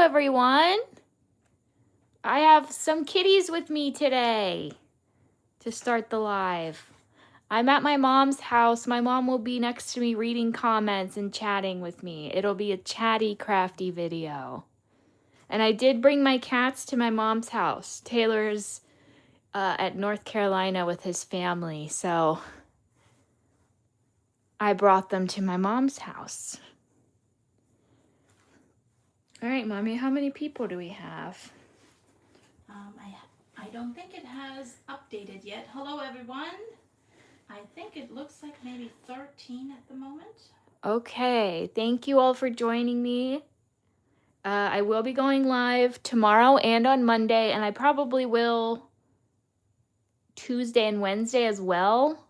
everyone. I have some kitties with me today to start the live. I'm at my mom's house. My mom will be next to me reading comments and chatting with me. It'll be a chatty, crafty video. And I did bring my cats to my mom's house. Taylor's at North Carolina with his family, so I brought them to my mom's house. All right, Mommy, how many people do we have? I don't think it has updated yet. Hello, everyone. I think it looks like maybe 13 at the moment. Okay, thank you all for joining me. I will be going live tomorrow and on Monday, and I probably will Tuesday and Wednesday as well.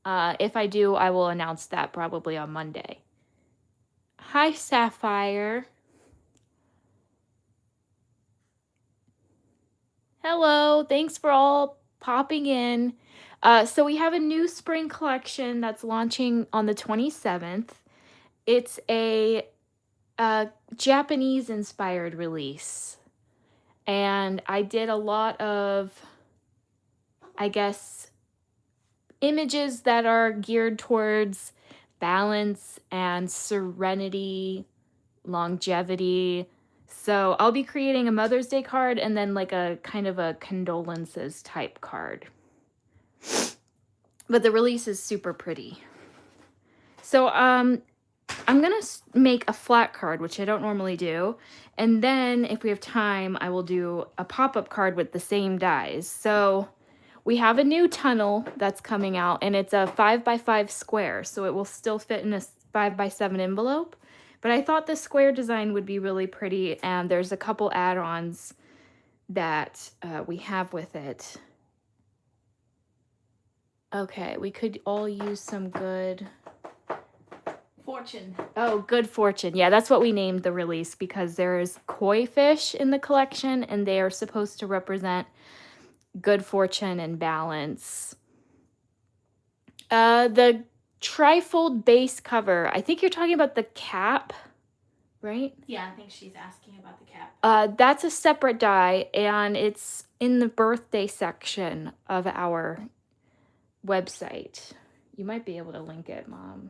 If I do, I will announce that probably on Monday. Hi, Sapphire. Hello, thanks for all popping in. So we have a new spring collection that's launching on the 27th. It's a Japanese-inspired release. And I did a lot of, I guess, images that are geared towards balance and serenity, longevity. So I'll be creating a Mother's Day card and then like a kind of a condolences type card. But the release is super pretty. So I'm going to make a flat card, which I don't normally do. And then if we have time, I will do a pop-up card with the same dies. So we have a new tunnel that's coming out, and it's a 5x5 square. So it will still fit in a 5x7 envelope. But I thought the square design would be really pretty, and there's a couple add-ons that we have with it. Okay, we could all use some good... Fortune. Oh, good fortune. Yeah, that's what we named the release because there's koi fish in the collection, and they are supposed to represent good fortune and balance. The trifold base cover. I think you're talking about the cap, right? Yeah, I think she's asking about the cap. That's a separate die, and it's in the birthday section of our website. You might be able to link it, Mom.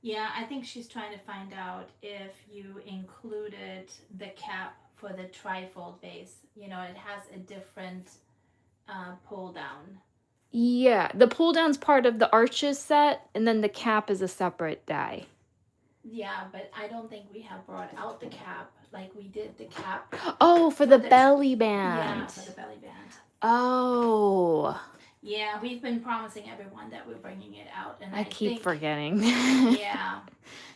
Yeah, I think she's trying to find out if you included the cap for the trifold base. You know, it has a different pull down. Yeah, the pull down's part of the arches set, and then the cap is a separate die. Yeah, but I don't think we have brought out the cap like we did the cap. Oh, for the belly band. Yeah, for the belly band. Oh. Yeah, we've been promising everyone that we're bringing it out, and I keep forgetting. Yeah,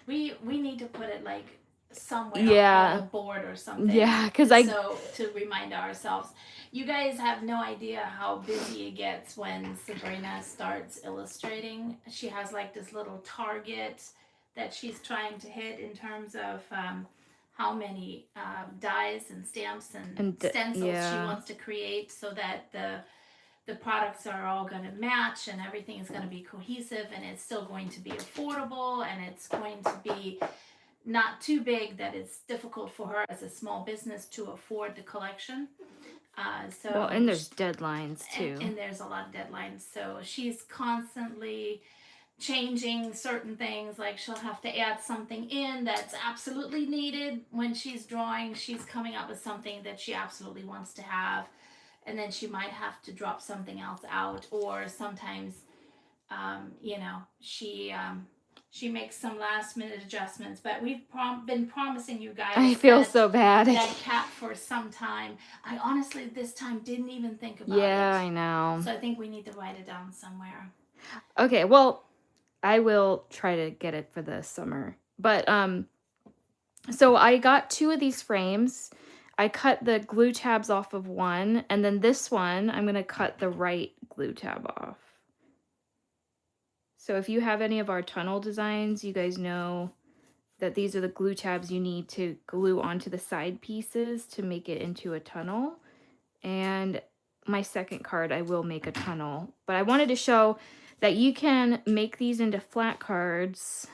we need to put it like somewhere on a board or something. Yeah, so to remind ourselves. You guys have no idea how busy it gets when Sabrina starts illustrating. She has like this little target that she's trying to hit in terms of how many dies and stamps and stencils she wants to create so that the products are all going to match and everything is going to be cohesive, and it's still going to be affordable, and it's going to be not too big that it's difficult for her as a small business to afford the collection. And there's deadlines too. And there's a lot of deadlines. So she's constantly changing certain things. Like she'll have to add something in that's absolutely needed when she's drawing. She's coming up with something that she absolutely wants to have. And then she might have to drop something else out, or sometimes, she makes some last minute adjustments. But we've been promising you guys. I feel so bad. That cap for some time. I honestly this time didn't even think about it. Yeah, I know. So I think we need to write it down somewhere. Okay, well, I will try to get it for the summer. But so I got 2 of these frames. I cut the glue tabs off of one, and then this one, I'm going to cut the right glue tab off. So if you have any of our tunnel designs, you guys know that these are the glue tabs you need to glue onto the side pieces to make it into a tunnel. And my second card, I will make a tunnel. But I wanted to show that you can make these into flat cards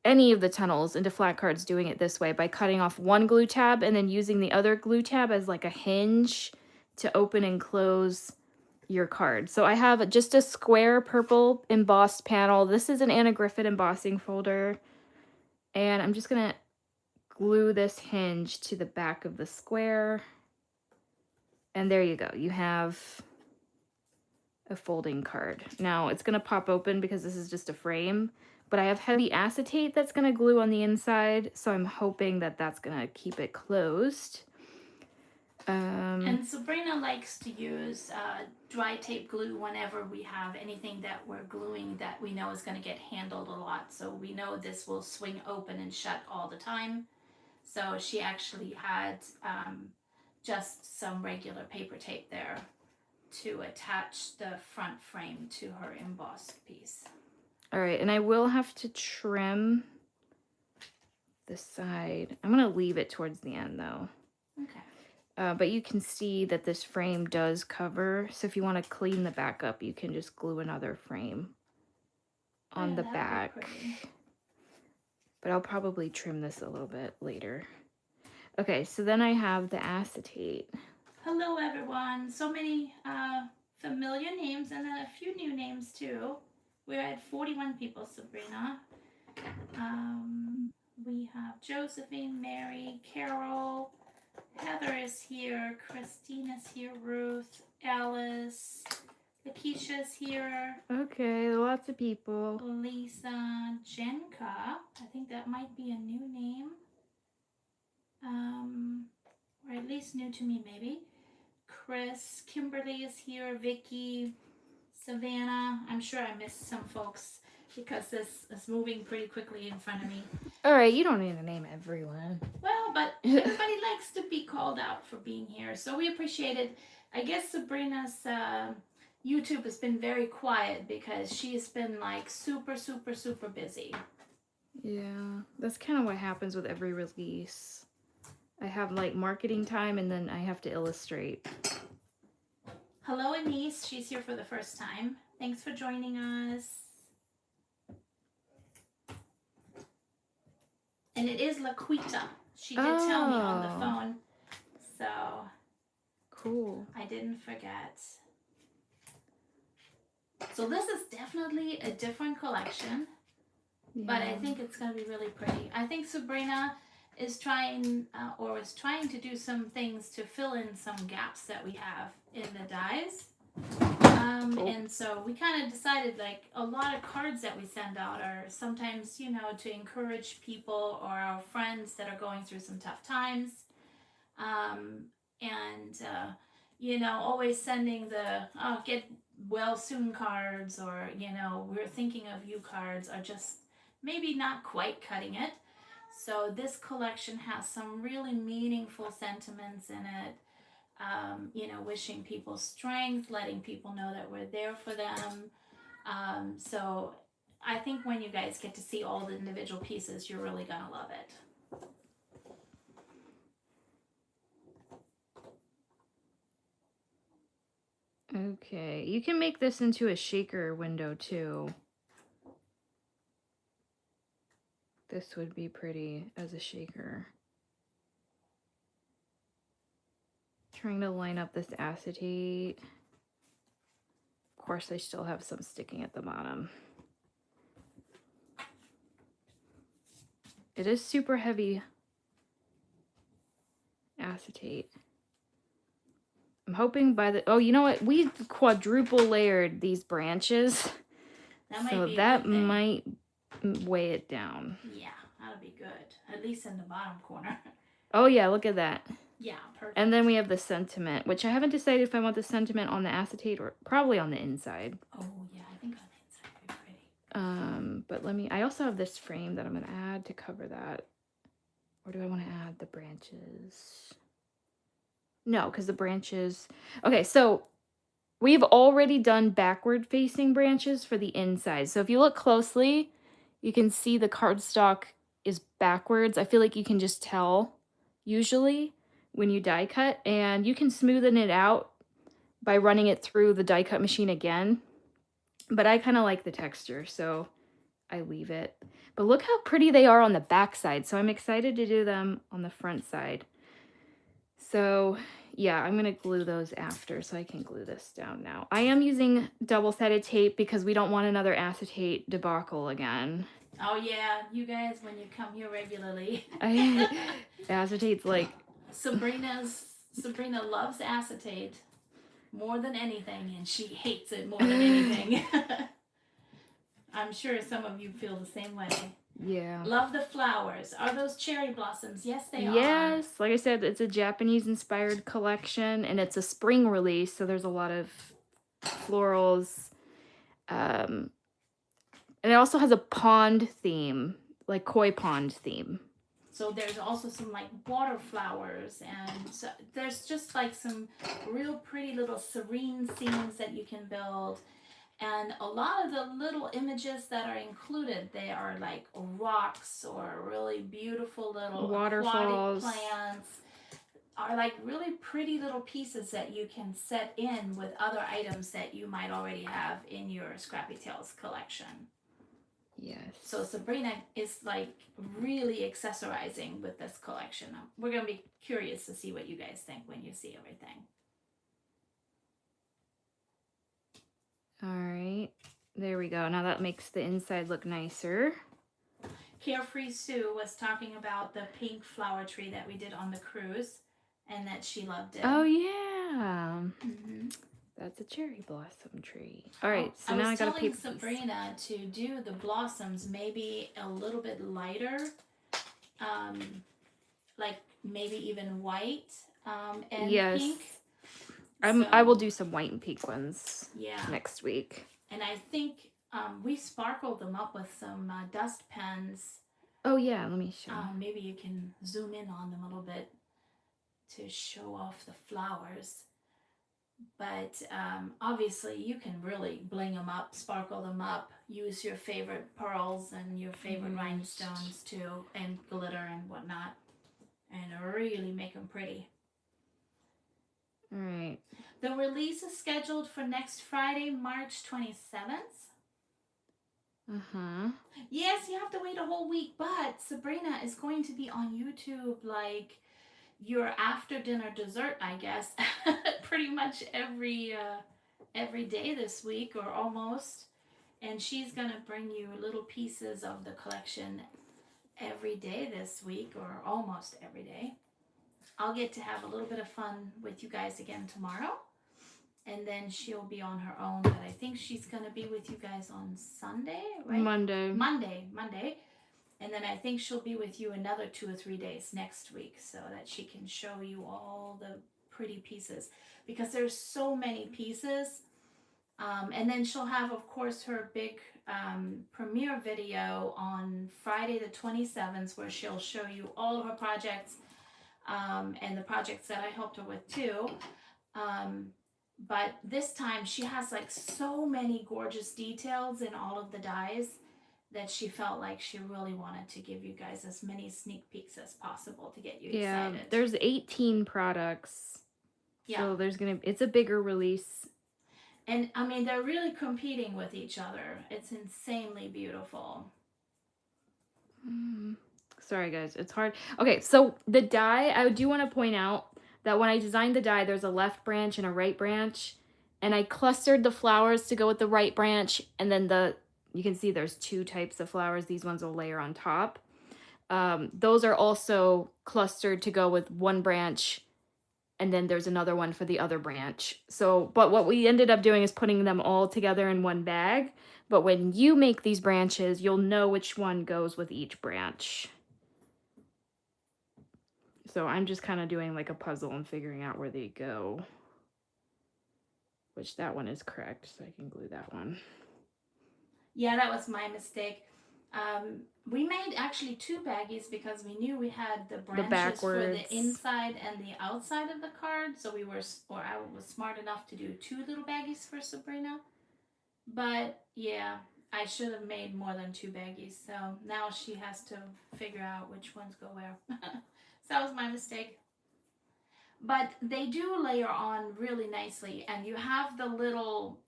any of the tunnels into flat cards doing it this way by cutting off one glue tab and then using the other glue tab as like a hinge to open and close your card. So I have just a square purple embossed panel. This is an Anna Griffith embossing folder. And I'm just going to glue this hinge to the back of the square. And there you go. You have a folding card. Now it's going to pop open because this is just a frame, but I have heavy acetate that's going to glue on the inside. So I'm hoping that that's going to keep it closed. And Sabrina likes to use dry tape glue whenever we have anything that we're gluing that we know is going to get handled a lot. So we know this will swing open and shut all the time. So she actually had just some regular paper tape there to attach the front frame to her embossed piece. All right, and I will have to trim the side. I'm going to leave it towards the end though. Okay. But you can see that this frame does cover. So if you want to clean the back up, you can just glue another frame on the back. But I'll probably trim this a little bit later. Okay, so then I have the acetate. Hello everyone. So many familiar names and then a few new names too. We're at 41 people, Sabrina. We have Josephine, Mary, Carol, Heather is here, Christina's here, Ruth, Alice, Lakeisha's here. Okay, lots of people. Lisa, Jenka, I think that might be a new name. Or at least new to me maybe. Chris, Kimberly is here, Vicky, Savannah. I'm sure I missed some folks because this is moving pretty quickly in front of me. All right, you don't need to name everyone. Well, but everybody likes to be called out for being here, so we appreciate it. I guess Sabrina's YouTube has been very quiet because she's been like super busy. Yeah, that's kind of what happens with every release. I have like marketing time and then I have to illustrate. Hello, Anise. She's here for the first time. Thanks for joining us. And it is Laquita. She did tell me on the phone. So cool. I didn't forget. So this is definitely a different collection. Yeah. But I think it's going to be really pretty. I think Sabrina is trying to do some things to fill in some gaps that we have in the dies. Cool. And so we kind of decided like a lot of cards that we send out are sometimes, you know, to encourage people or our friends that are going through some tough times. You know, always sending the get well soon cards or, you know, we're thinking of you cards are just maybe not quite cutting it. So this collection has some really meaningful sentiments in it. You know, wishing people strength, letting people know that we're there for them. So I think when you guys get to see all the individual pieces, you're really going to love it. Okay, you can make this into a shaker window too. This would be pretty as a shaker. Trying to line up this acetate. Of course, I still have some sticking at the bottom. It is super heavy acetate. I'm hoping by the... Oh, you know what? We quadruple layered these branches. That might weigh it down. Yeah, that'll be good. At least in the bottom corner. Oh, yeah, look at that. Yeah, perfect. And then we have the sentiment, which I haven't decided if I want the sentiment on the acetate or probably on the inside. Oh, yeah, I think on the inside would be pretty. But I also have this frame that I'm going to add to cover that. Or do I want to add the branches? No, because the branches... Okay, so we've already done backward facing branches for the inside. So if you look closely, you can see the cardstock is backwards. I feel like you can just tell usually when you die cut, and you can smoothen it out by running it through the die cut machine again. But I kind of like the texture, so I leave it. But look how pretty they are on the back side. So I'm excited to do them on the front side. So yeah, I'm gonna glue those after so I can glue this down now. I am using double-sided tape because we don't want another acetate debacle again. Oh yeah, you guys, when you come here regularly. Acetate's like Sabrina loves acetate more than anything, and she hates it more than anything. I'm sure some of you feel the same way. yeah. Love the flowers. Are those cherry blossoms? Yes, they are. Yes, like I said, it's a Japanese inspired collection and it's a spring release, so there's a lot of florals. And it also has a pond theme, like koi pond theme. So there's also some like water flowers, and so there's just like some real pretty little serene scenes that you can build. And a lot of the little images that are included, they are like rocks or really beautiful little Waterfalls. aquatic plants, are like really pretty little pieces that you can set in with other items that you might already have in your Scrappy Tales collection. Yes. So Sabrina is like really accessorizing with this collection. We're going to be curious to see what you guys think when you see everything. All right, there we go. Now that makes the inside look nicer. Carefree Sue was talking about the pink flower tree that we did on the cruise and that she loved it. Oh, yeah. Mm-hmm. That's a cherry blossom tree. All right, so now I I was got a telling paper Sabrina to do the blossoms maybe a little bit lighter, like maybe even white and yes. pink. I will do some white and pink ones next week. And I think we sparkled them up with some dust pens. Oh, yeah, let me show. Maybe you can zoom in on them a little bit to show off the flowers. But obviously you can really bling them up, sparkle them up, use your favorite pearls and your favorite rhinestones too, and glitter and whatnot, and really make them pretty. All right. The release is scheduled for next Friday, March 27th. Uh-huh. Yes, you have to wait a whole week, but Sabrina is going to be on YouTube like your after dinner dessert, I guess, pretty much every day this week or almost. And she's going to bring you little pieces of the collection every day this week or almost every day. I'll get to have a little bit of fun with you guys again tomorrow. And then she'll be on her own, but I think she's going to be with you guys on Sunday, right? Monday. And then I think she'll be with you another 2 or 3 days next week so that she can show you all the pretty pieces. Because there's so many pieces. And then she'll have, of course, her big premiere video on Friday the 27th where she'll show you all of her projects and the projects that I helped her with too. But this time she has like so many gorgeous details in all of the dies that she felt like she really wanted to give you guys as many sneak peeks as possible to get you excited. Yeah, there's 18 products. Yeah. So it's a bigger release. And I mean, they're really competing with each other. It's insanely beautiful. Sorry guys, it's hard. Okay, so the die, I do want to point out that when I designed the die, there's a left branch and a right branch. And I clustered the flowers to go with the right branch. And then you can see there's 2 types of flowers. These ones will layer on top. Those are also clustered to go with one branch. And then there's another one for the other branch. But what we ended up doing is putting them all together in one bag. But when you make these branches, you'll know which one goes with each branch. So I'm just kind of doing like a puzzle and figuring out where they go. Which that one is correct, so I can glue that one. Yeah, that was my mistake. We made actually 2 baggies because we knew we had the branches for the inside and the outside of the card. So I was smart enough to do 2 little baggies for Sabrina. But yeah, I should have made more than 2 baggies. So now she has to figure out which ones go where. So that was my mistake. But they do layer on really nicely, and you have the little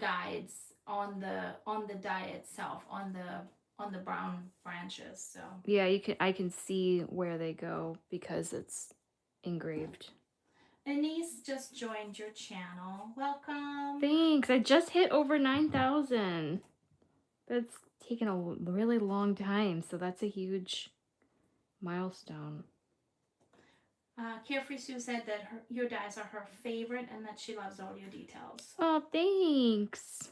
guides on the die itself, on on the brown branches. So Yeah, I can see where they go because it's engraved. Anise just joined your channel. Welcome. Thanks. I just hit over 9,000. That's taken a really long time, so that's a huge milestone. Carefree Sue said that your dies are her favorite and that she loves all your details. Oh, thanks.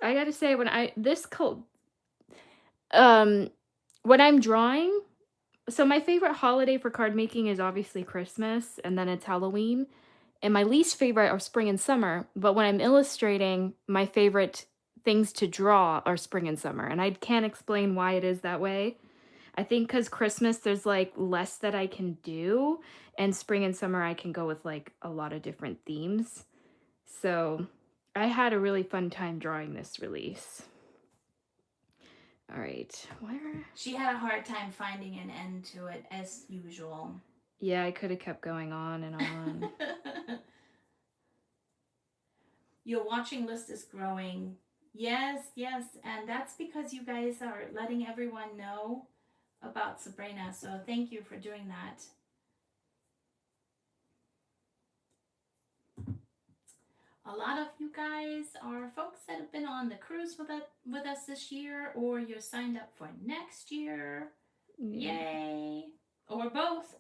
I gotta say, when I'm drawing, so my favorite holiday for card making is obviously Christmas, and then it's Halloween. And my least favorite are spring and summer. But when I'm illustrating, my favorite things to draw are spring and summer. And I can't explain why it is that way. I think because Christmas, there's like less that I can do. And spring and summer, I can go with like a lot of different themes. So I had a really fun time drawing this release. All right, where? She had a hard time finding an end to it, as usual. Yeah, I could have kept going on and on. Your watching list is growing. Yes, yes, and that's because you guys are letting everyone know about Sabrina, so thank you for doing that. A lot of you guys are folks that have been on the cruise with us this year, or you're signed up for next year. Yeah. Yay! Or both.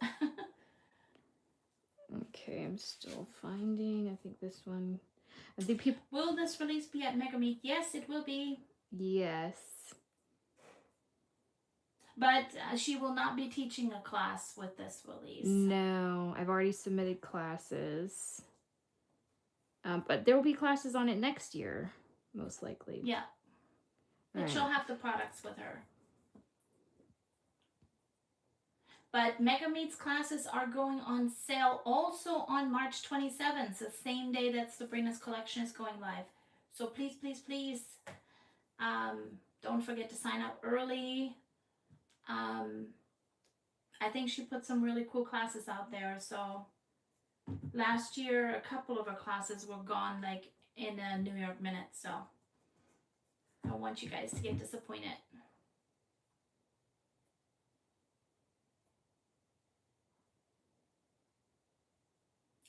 Okay, I'm still finding. I think this one. I think people. Will this release be at Mega Meet? Yes, it will be. Yes. But she will not be teaching a class with this release. No, I've already submitted classes. But there will be classes on it next year, most likely. Yeah. But she'll have the products with her. But Mega Meets classes are going on sale also on March 27th, the same day that Sabrina's collection is going live. So please, please, please, don't forget to sign up early. I think she put some really cool classes out there. So last year, a couple of her classes were gone like in a New York minute. So I don't want you guys to get disappointed.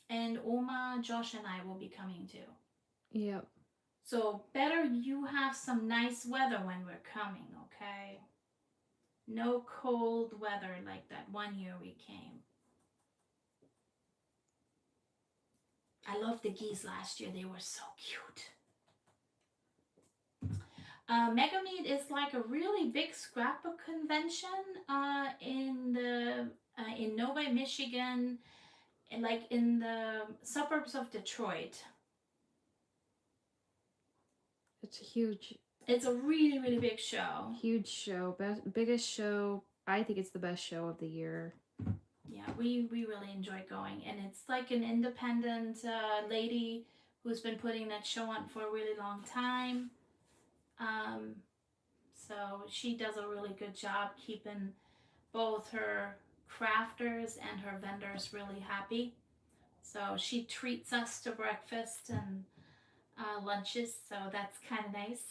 And Oma, Josh, and I will be coming too. Yep. So better you have some nice weather when we're coming, okay? No cold weather like that one year we came. I loved the geese last year. They were so cute. Mega Meet is like a really big scrapbook convention in Novi, Michigan, and like in the suburbs of Detroit. It's a huge. It's a really, really big show. Huge show. Biggest show. I think it's the best show of the year. Yeah, we really enjoy going. And it's like an independent lady who's been putting that show on for a really long time. So she does a really good job keeping both her crafters and her vendors really happy. So she treats us to breakfast and lunches, so that's kind of nice.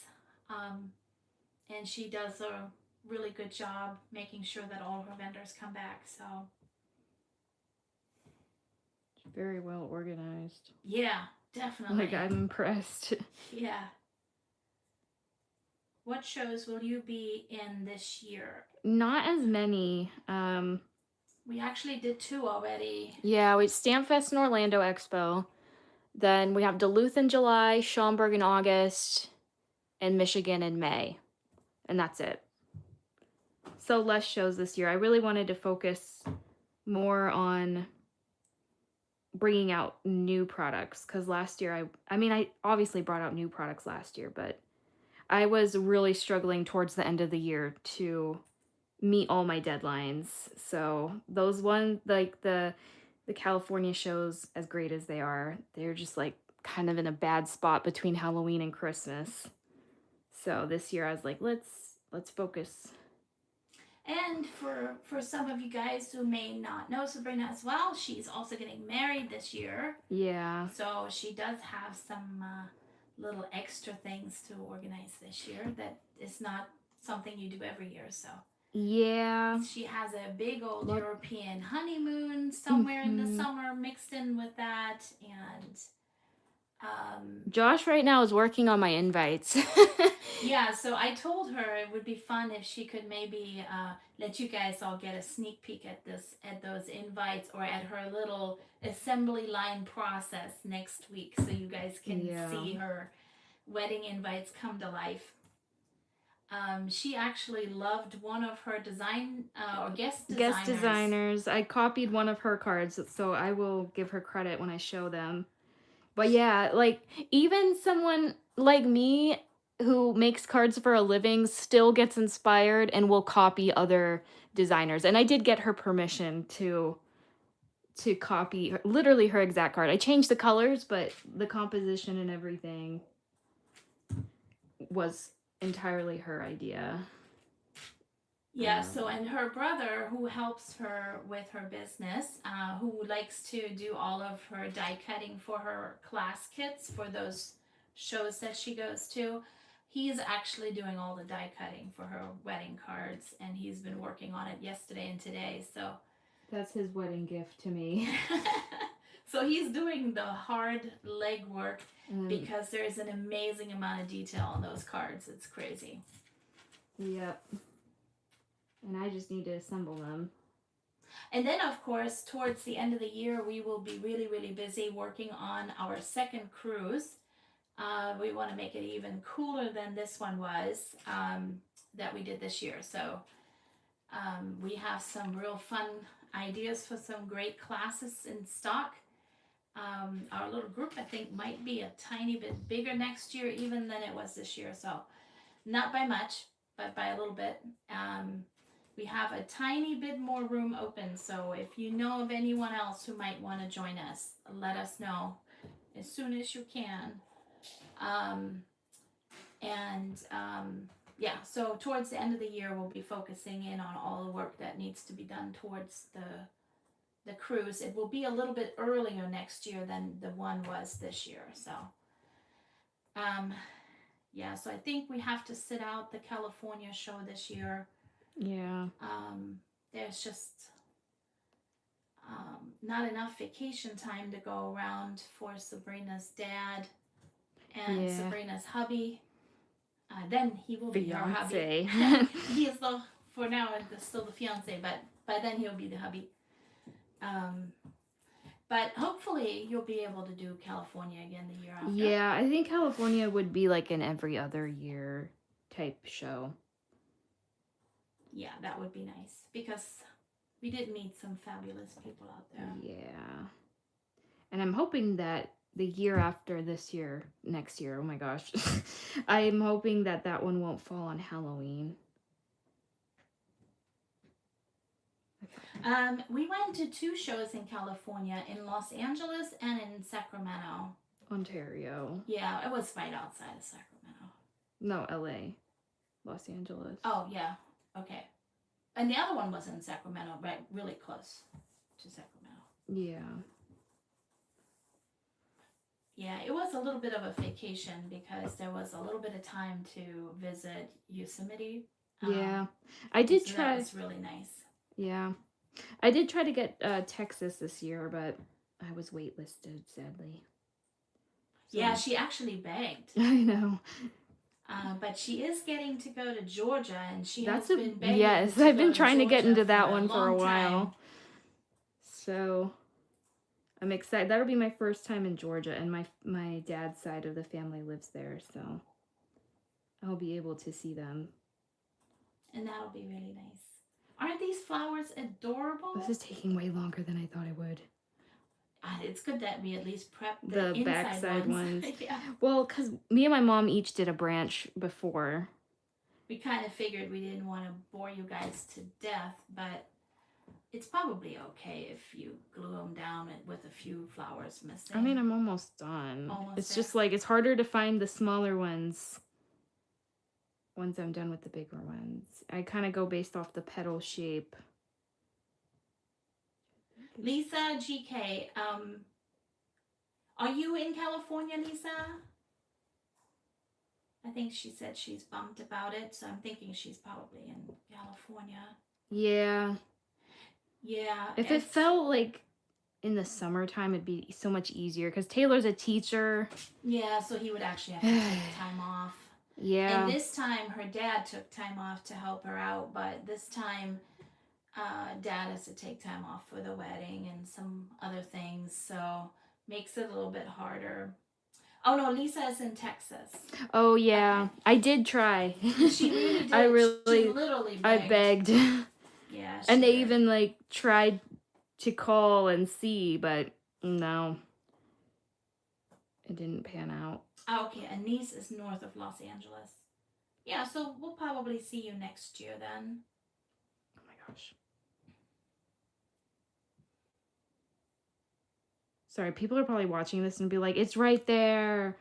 And she does a really good job making sure that all her vendors come back. So it's very well organized. Yeah, definitely. Like, I'm impressed. Yeah. What shows will you be in this year? Not as many. We actually did 2 already. Yeah, we Stampfest and Orlando Expo. Then we have Duluth in July, Schaumburg in August, and Michigan in May. And that's it. So less shows this year. I really wanted to focus more on bringing out new products, because last year I obviously brought out new products last year, but I was really struggling towards the end of the year to meet all my deadlines. So those ones, like the California shows, as great as they are, they're just like kind of in a bad spot between Halloween and Christmas. So this year I was like, let's focus. And for some of you guys who may not know Sabrina as well, she's also getting married this year. Yeah. So she does have some little extra things to organize this year that is not something you do every year. So Yeah. she has a big old Look. European honeymoon somewhere in the Hmm. summer mixed in with that, and Josh right now is working on my invites. yeah, so I told her it would be fun if she could maybe let you guys all get a sneak peek at those invites, or at her little assembly line process next week, so you guys can Yeah. see her wedding invites come to life. She actually loved one of her design or guest Guest designers. designers. I copied one of her cards, so I will give her credit when I show them. But yeah, like even someone like me who makes cards for a living still gets inspired and will copy other designers. And I did get her permission to copy literally her exact card. I changed the colors, but the composition and everything was entirely her idea. Yeah, so and her brother, who helps her with her business, who likes to do all of her die cutting for her class kits for those shows that she goes to, he's actually doing all the die cutting for her wedding cards, and he's been working on it yesterday and today. So That's his wedding gift to me. so he's doing the hard legwork because there's an amazing amount of detail on those cards. It's crazy. Yep. And I just need to assemble them. And then, of course, towards the end of the year, we will be really, really busy working on our second cruise. We want to make it even cooler than this one was that we did this year. So we have some real fun ideas for some great classes in stock. Our little group, I think, might be a tiny bit bigger next year even than it was this year. So not by much, but by a little bit. We have a tiny bit more room open, so if you know of anyone else who might want to join us, let us know as soon as you can. Yeah, so towards the end of the year, we'll be focusing in on all the work that needs to be done towards the cruise. It will be a little bit earlier next year than the one was this year. So, yeah, so I think we have to sit out the California show this year. Yeah. There's just not enough vacation time to go around for Sabrina's dad and Sabrina's hubby. Then he will be her hubby. He is the, for now, still the fiance, but by then he'll be the hubby. But hopefully you'll be able to do California again the year after. Yeah, I think California would be like an every other year type show. Yeah, that would be nice because we did meet some fabulous people out there. Yeah. And I'm hoping that the year after this year, next year, oh my gosh, I'm hoping that that one won't fall on Halloween. We went to 2 shows in California, in Los Angeles and in Sacramento. Ontario. Yeah, it was right outside of Sacramento. No, LA. Los Angeles. Oh, yeah. Okay. And the other one was in Sacramento, right? Really close to Sacramento. Yeah. Yeah, it was a little bit of a vacation because there was a little bit of time to visit Yosemite. Yeah. I did try. That was really nice. Yeah. I did try to get Texas this year, but I was waitlisted, sadly. So, yeah, she actually begged. I know. But she is getting to go to Georgia, and she has been begging. Yes, I've been trying to get into that one for a while. So I'm excited. That'll be my first time in Georgia, and my dad's side of the family lives there, so I'll be able to see them. And that'll be really nice. Aren't these flowers adorable? This is taking way longer than I thought it would. It's good that we at least prepped the backside ones. Yeah. Well, because me and my mom each did a branch before. We kind of figured we didn't want to bore you guys to death, but it's probably okay if you glue them down with a few flowers missing. I mean, I'm almost done. It's there. just like it's harder to find the smaller ones once I'm done with the bigger ones. I kind of go based off the petal shape. Lisa GK, are you in California, Lisa? I think she said she's bummed about it, so I'm thinking she's probably in California. Yeah. Yeah, If it felt like in the summertime, it'd be so much easier because Taylor's a teacher. Yeah, so he would actually have to take time off. Yeah. And this time, her dad took time off to help her out, but this time, dad has to take time off for the wedding and some other things, so makes it a little bit harder. Oh no, Lisa is in Texas. Oh yeah, Okay. I did try. She really did. She literally begged. I begged. Yeah. And they even like tried to call and see, but no, it didn't pan out. Okay, a niece is north of Los Angeles. Yeah, so we'll probably see you next year then. Oh my gosh. Sorry, people are probably watching this and be like, it's right there.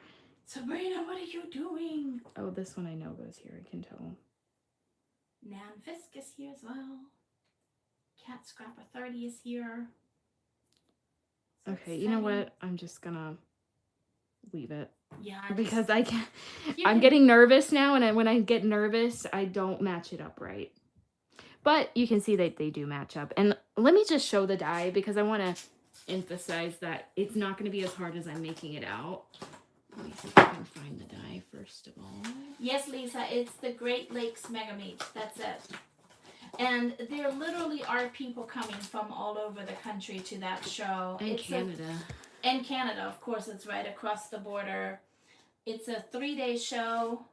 Sabrina, what are you doing? Oh, this one I know goes here, I can tell. Nan Fisk is here as well. Cat Scrapper 30 is here. So okay, exciting. You know what? I'm just gonna leave it. Yeah. Because I can't. I'm getting nervous now, and when I get nervous, I don't match it up right. But you can see that they do match up. And let me just show the die because I want to emphasize that it's not going to be as hard as I'm making it out. Let me see if I can find the die first of all. Yes, Lisa, it's the Great Lakes Mega Meet. That's it. And there literally are people coming from all over the country to that show. And Canada. And Canada, of course, it's right across the border. It's a 3-day show.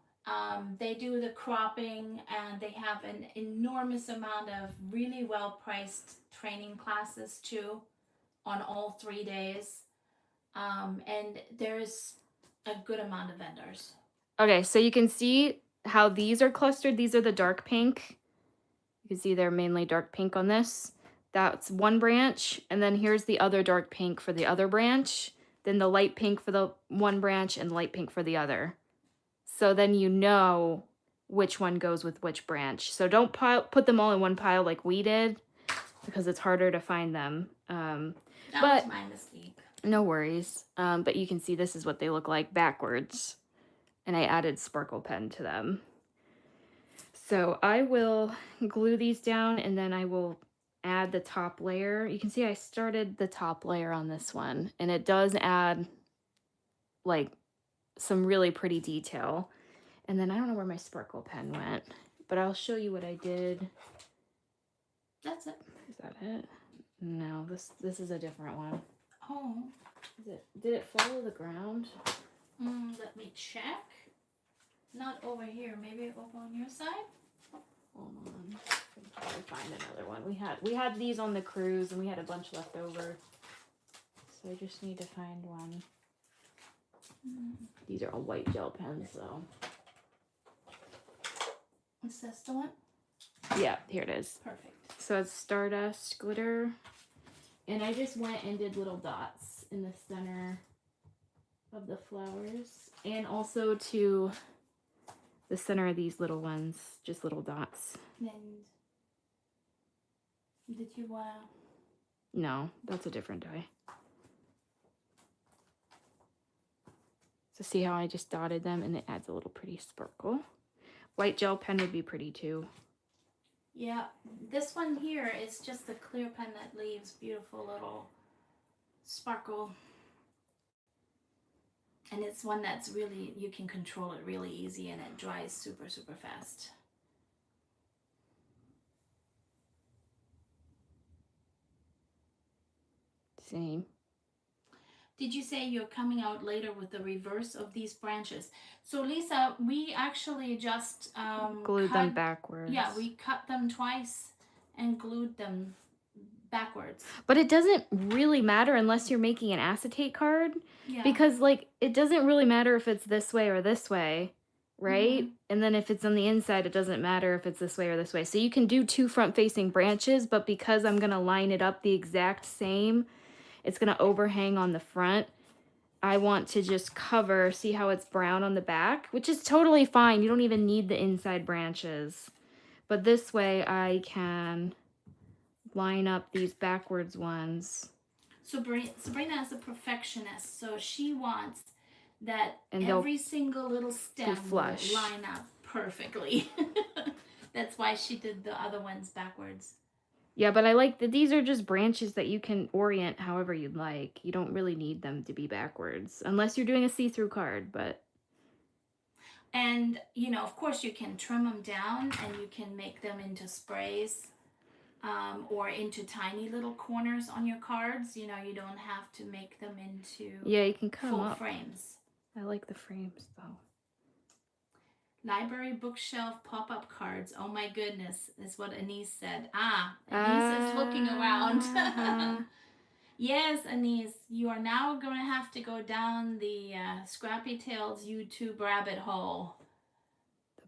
They do the cropping, and they have an enormous amount of really well-priced training classes too on all 3 days. And there's a good amount of vendors. Okay, so you can see how these are clustered. These are the dark pink. You can see they're mainly dark pink on this. That's one branch, and then here's the other dark pink for the other branch, then the light pink for the one branch, and light pink for the other. So then you know which one goes with which branch. So don't put them all in one pile like we did, because it's harder to find them. That was my mistake. No worries. But you can see this is what they look like backwards. And I added sparkle pen to them. So I will glue these down, and then I will add the top layer. You can see I started the top layer on this one, and it does add like some really pretty detail. And then I don't know where my sparkle pen went, but I'll show you what I did. That's it. Is that it? No, this is a different one. Oh. Did it follow the ground? Let me check. Not over here. Maybe over on your side. Hold on. I'll find another one. We had these on the cruise, and we had a bunch left over. So I just need to find one. These are all white gel pens, so. Is this the one? Yeah, here it is. Perfect. So it's Stardust glitter. And I just went and did little dots in the center of the flowers. And also to the center of these little ones, just little dots. And did you want to? No, that's a different die. So see how I just dotted them, and it adds a little pretty sparkle. White gel pen would be pretty too. Yeah, this one here is just a clear pen that leaves beautiful little sparkle. And it's one that's really, you can control it really easy, and it dries super, super fast. Same. Did you say you're coming out later with the reverse of these branches? So Lisa, we actually just glued them backwards. Yeah, we cut them twice and glued them backwards. But it doesn't really matter unless you're making an acetate card. Yeah. Because like it doesn't really matter if it's this way or this way, right? And then if it's on the inside, it doesn't matter if it's this way or this way. So you can do two front-facing branches, but because I'm going to line it up the exact same, it's going to overhang on the front. I want to just cover, see how it's brown on the back, which is totally fine. You don't even need the inside branches. But this way I can line up these backwards ones. So Sabrina is a perfectionist, so she wants that And they'll every single little be stem will flush. line up perfectly. That's why she did the other ones backwards. Yeah, but I like that these are just branches that you can orient however you'd like. You don't really need them to be backwards unless you're doing a see-through card, but And, you know, of course, you can trim them down and you can make them into sprays, or into tiny little corners on your cards. You know, you don't have to make them into yeah, you can cut them full up. frames. I like the frames though. Library bookshelf pop-up cards. Oh my goodness, is what Anise said. Ah, Anise is looking around. Yes, Anise, you are now going to have to go down the Scrappy Tales YouTube rabbit hole.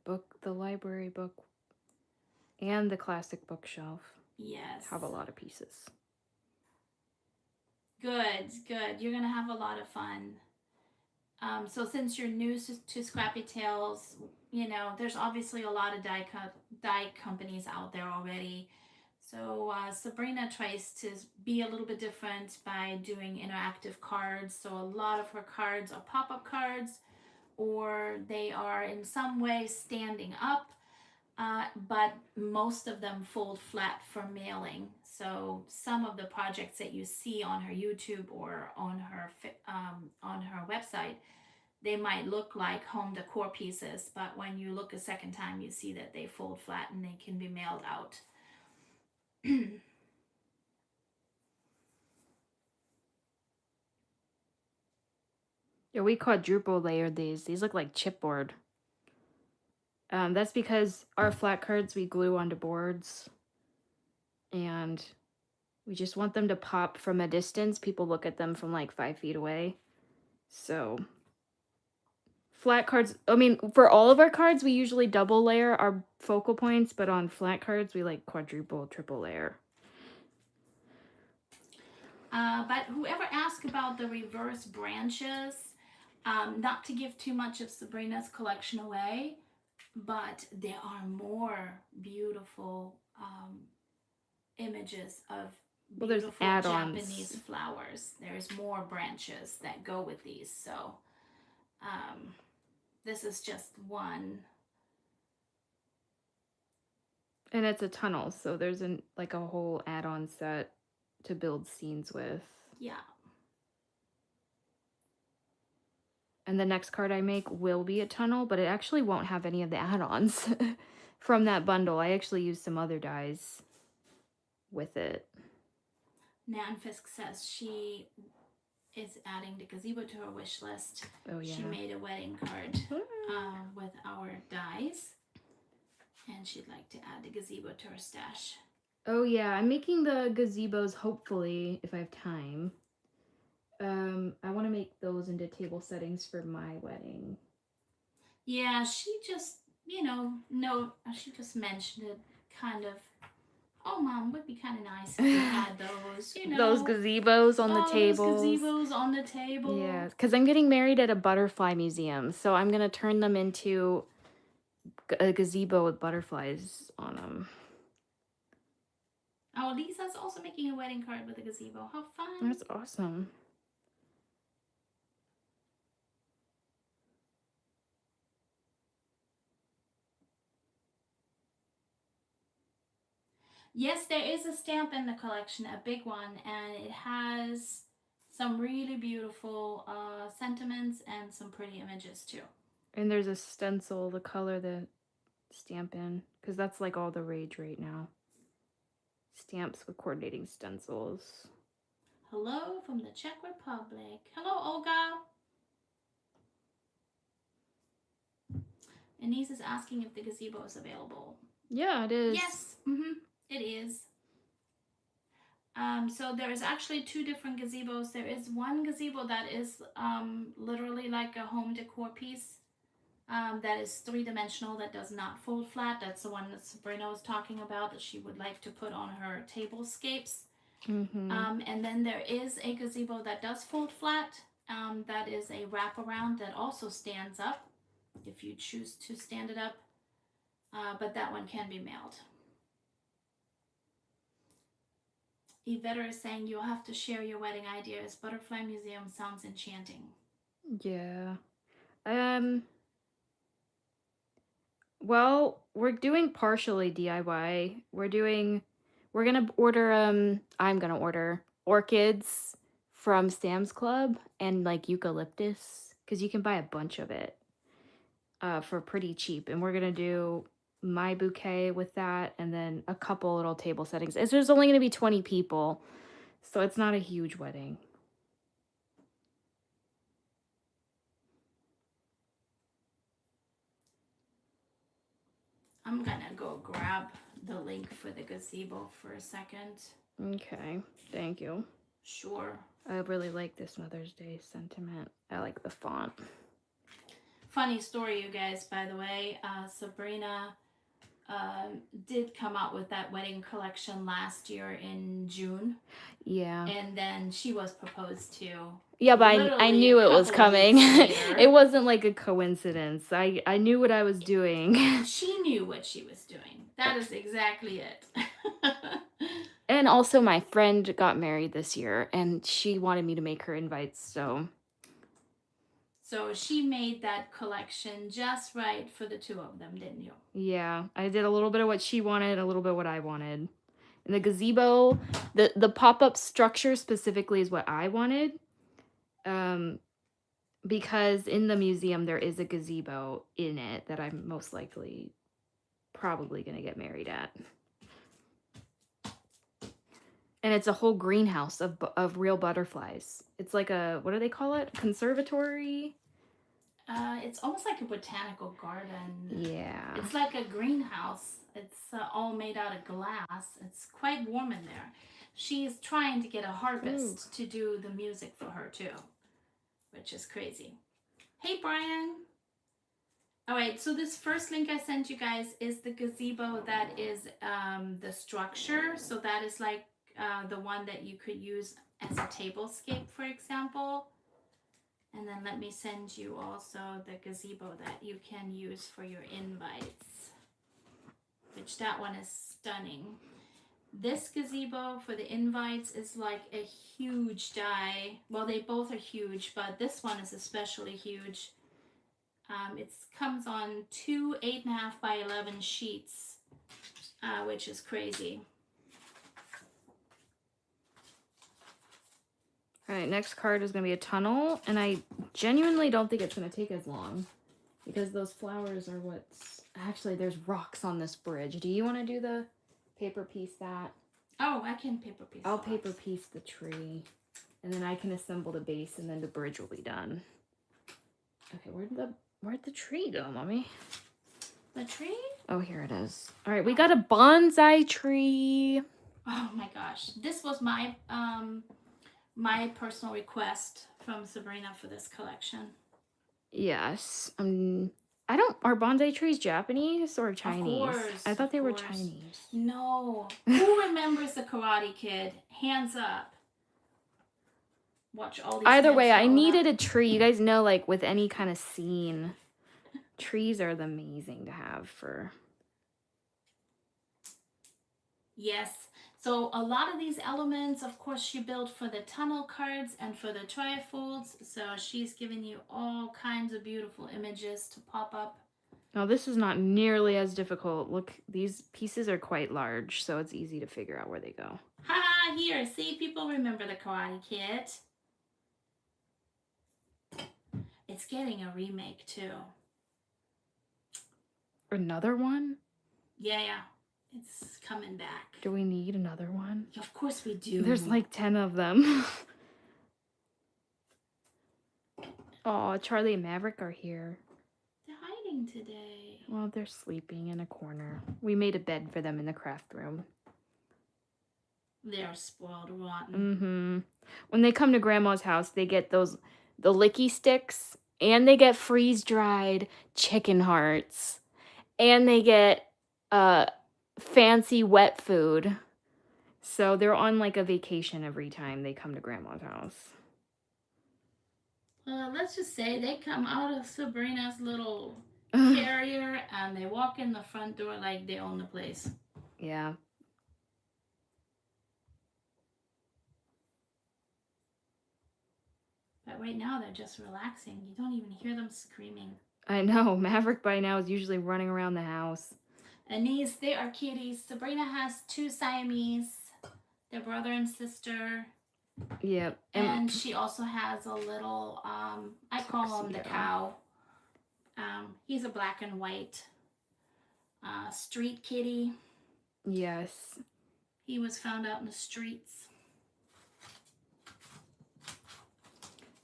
The library book, and the classic bookshelf Yes. have a lot of pieces. Good, good. You're going to have a lot of fun. So since you're new to Scrappy Tales, you know, there's obviously a lot of die companies out there already. So Sabrina tries to be a little bit different by doing interactive cards. So a lot of her cards are pop-up cards, or they are in some way standing up, but most of them fold flat for mailing. So some of the projects that you see on her YouTube or on her website, they might look like home decor pieces, but when you look a second time, you see that they fold flat and they can be mailed out. Yeah, we quadruple layered these. These look like chipboard. That's because our flat cards we glue onto boards, and we just want them to pop from a distance. People look at them from like 5 feet away. So flat cards, I mean, for all of our cards, we usually double layer our focal points, but on flat cards, we like quadruple, triple layer. But whoever asked about the reverse branches, not to give too much of Sabrina's collection away, but there are more beautiful images of There's beautiful add-ons. Japanese flowers. There's more branches that go with these. So this is just one. And it's a tunnel, so there's like a whole add-on set to build scenes with. Yeah. And the next card I make will be a tunnel, but it actually won't have any of the add-ons from that bundle. I actually used some other dies with it. Nan Fisk says she is adding the gazebo to her wish list. Oh yeah. She made a wedding card with our dies, and she'd like to add the gazebo to her stash. Oh yeah, I'm making the gazebos hopefully if I have time. I want to make those into table settings for my wedding. Yeah, she just, she just mentioned it kind of. Oh, Mom, would be kind of nice if we had those, Those gazebos on the tables. Those gazebos on the table. Yeah, because I'm getting married at a butterfly museum, so I'm going to turn them into a gazebo with butterflies on them. Oh, Lisa's also making a wedding card with a gazebo. How fun. That's awesome. Yes, there is a stamp in the collection, a big one, and it has some really beautiful sentiments and some pretty images too. And there's a stencil to color the stamp in, because that's like all the rage right now. Stamps with coordinating stencils. Hello from the Czech Republic. Hello, Olga. Anise is asking if the gazebo is available. Yeah, it is. Yes, it is. So there is actually two different gazebos. There is one gazebo that is literally like a home decor piece that is three-dimensional, that does not fold flat. That's the one that Sabrina was talking about, that she would like to put on her tablescapes. And then there is a gazebo that does fold flat. That is a wraparound that also stands up if you choose to stand it up. But that one can be mailed. Yvetter is saying you'll have to share your wedding ideas. Butterfly Museum sounds enchanting. Yeah. Um, well, we're doing partially DIY. We're gonna order, I'm gonna order orchids from Sam's Club and like eucalyptus because you can buy a bunch of it for pretty cheap. And we're gonna do my bouquet with that and then a couple little table settings. There's only gonna be 20 people, so it's not a huge wedding. I'm gonna go grab the link for the gazebo for a second. Okay, thank you. Sure. I really like this Mother's Day sentiment. I like the font. Funny story, you guys, by the way. Sabrina did come out with that wedding collection last year in June. Yeah. And then she was proposed to. Yeah, but I literally knew a it was couple of coming. weeks later. It wasn't like a coincidence. I knew what I was doing. She knew what she was doing. That is exactly it. And also my friend got married this year and she wanted me to make her invites, so she made that collection just right for the two of them, didn't you? yeah, I did a little bit of what she wanted, a little bit of what I wanted. And the gazebo, the pop-up structure specifically is what I wanted. Because in the museum there is a gazebo in it that I'm most likely probably going to get married at. And it's a whole greenhouse of real butterflies. It's like a, what do they call it? Conservatory? It's almost like a botanical garden. Yeah. It's like a greenhouse. It's all made out of glass. It's quite warm in there. She's trying to get a harpist to do the music for her too, which is crazy. Hey, Brian. All right, so this first link I sent you guys is the gazebo that is the structure. So that is like the one that you could use as a tablescape, for example. And then let me send you also the gazebo that you can use for your invites, which that one is stunning. This gazebo for the invites is like a huge die. Well, they both are huge, but this one is especially huge. It comes on 2 8.5 by 11 sheets, which is crazy. All right, next card is going to be a tunnel, and I genuinely don't think it's going to take as long because those flowers are what's... Actually, there's rocks on this bridge. Do you want to do the paper piece that? Oh, I can paper piece. I'll paper piece the tree, and then I can assemble the base, and then the bridge will be done. Okay, where'd the tree go, Mommy? The tree? Oh, here it is. All right, we got a bonsai tree. Oh my gosh, this was my my personal request from Sabrina for this collection. Yes. Are bonsai trees Japanese or Chinese? Of course. I thought they were Chinese. No. Who remembers the Karate Kid? Hands up. Watch all these. Either way, I needed a tree. You guys know, like, with any kind of scene, trees are amazing to have for... Yes. So a lot of these elements, of course, she built for the tunnel cards and for the trifolds. So she's giving you all kinds of beautiful images to pop up. Now, this is not nearly as difficult. Look, these pieces are quite large, so it's easy to figure out where they go. Haha, here, see, people remember the Karate Kid. It's getting a remake, too. Another one? Yeah. It's coming back. Do we need another one? Of course we do. There's like 10 of them. Oh, Charlie and Maverick are here. They're hiding today. Well, they're sleeping in a corner. We made a bed for them in the craft room. They're spoiled rotten. Mm-hmm. When they come to Grandma's house, they get the licky sticks, and they get freeze-dried chicken hearts, and they get fancy wet food. So they're on like a vacation every time they come to Grandma's house. Let's just say they come out of Sabrina's little carrier and they walk in the front door like they own the place. Yeah. But right now they're just relaxing. You don't even hear them screaming. I know. Maverick by now is usually running around the house. And these, they are kitties. Sabrina has 2 Siamese. They're brother and sister. Yep. And she also has a little, I call him the cow. He's a black and white street kitty. Yes. He was found out in the streets.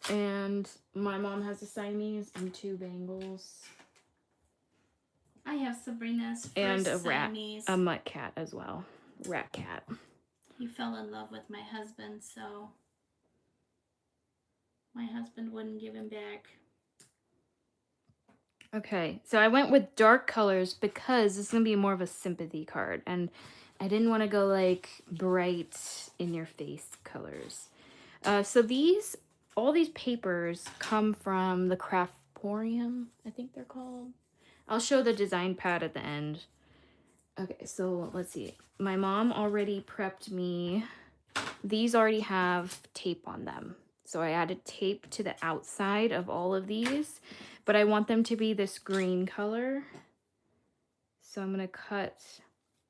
And my mom has a Siamese and 2 Bengals. I have Sabrina's first and a Siamese. rat, a mutt cat as well. Rat cat. He fell in love with my husband, so my husband wouldn't give him back. Okay, so I went with dark colors because this is going to be more of a sympathy card. And I didn't want to go like bright in your face colors. So all these papers come from the Craftporium, I think they're called. I'll show the design pad at the end. Okay, so let's see. My mom already prepped me. These already have tape on them. So I added tape to the outside of all of these, but I want them to be this green color. So I'm going to cut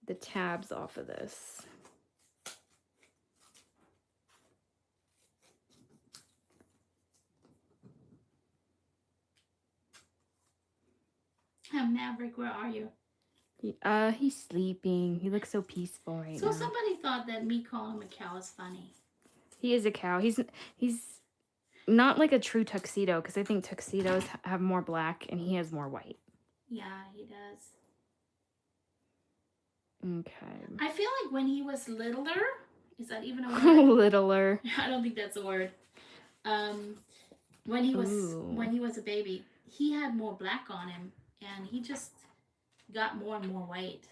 the tabs off of this. Maverick, where are you? He's sleeping. He looks so peaceful right now. So somebody thought that me calling him a cow is funny. He is a cow. He's not like a true tuxedo, because I think tuxedos have more black and he has more white. Yeah, he does. Okay. I feel like when he was littler, is that even a word? Littler. I don't think that's a word. When he was a baby, he had more black on him, and he just got more and more white.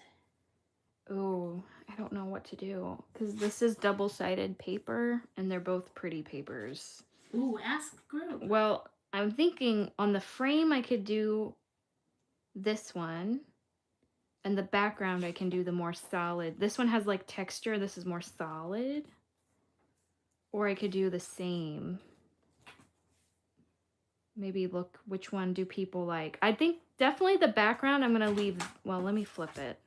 Oh, I don't know what to do, because this is double-sided paper, and they're both pretty papers. Ooh, ask group. Well, I'm thinking on the frame I could do this one, and the background I can do the more solid. This one has like texture, this is more solid. Or I could do the same. Maybe look, which one do people like? I think definitely the background I'm going to leave, well, let me flip it.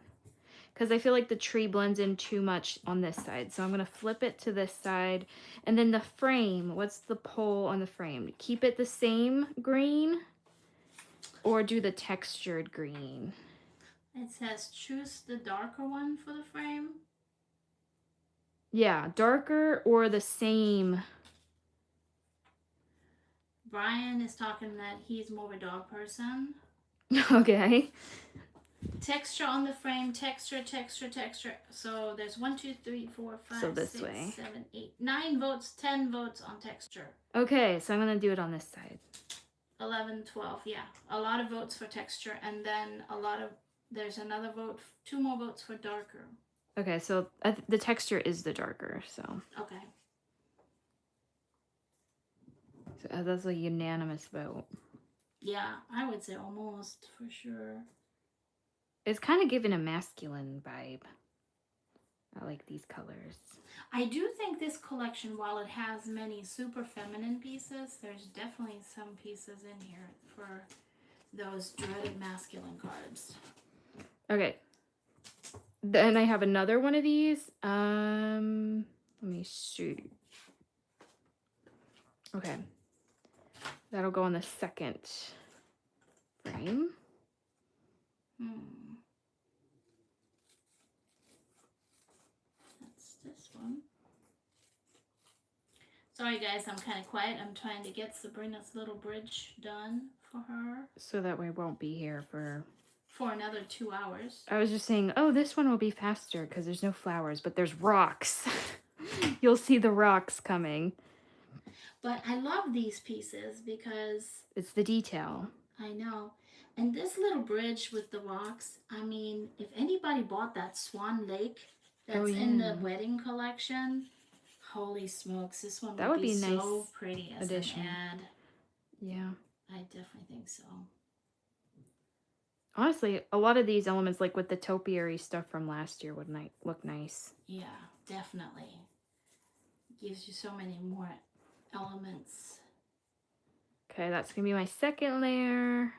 Because I feel like the tree blends in too much on this side. So I'm going to flip it to this side. And then the frame, what's the pole on the frame? Keep it the same green or do the textured green? It says choose the darker one for the frame. Yeah, darker or the same. Brian is talking that he's more of a dog person. Okay. Texture on the frame, texture. So there's 1, 2, 3, 4, 5, 6, 7, 8, 9 votes, 10 votes on texture. Okay, so I'm going to do it on this side. 11, 12, yeah. A lot of votes for texture, and then there's another vote, 2 more votes for darker. Okay, so the texture is the darker, so. Okay. So that's a unanimous vote. Yeah, I would say almost, for sure. It's kind of giving a masculine vibe. I like these colors. I do think this collection, while it has many super feminine pieces, there's definitely some pieces in here for those dreaded masculine cards. Okay. Then I have another one of these. Let me see. Okay. That'll go on the second frame. That's this one. Sorry guys, I'm kind of quiet. I'm trying to get Sabrina's little bridge done for her. So that we won't be here for another 2 hours. I was just saying, oh, this one will be faster because there's no flowers, but there's rocks. You'll see the rocks coming. But I love these pieces because it's the detail. I know. And this little bridge with the rocks, I mean, if anybody bought that Swan Lake that's in the wedding collection, holy smokes, this one would be so nice pretty as addition. An ad. Yeah. I definitely think so. Honestly, a lot of these elements, like with the topiary stuff from last year, would look nice. Yeah, definitely. Gives you so many more elements. Okay, that's gonna be my second layer.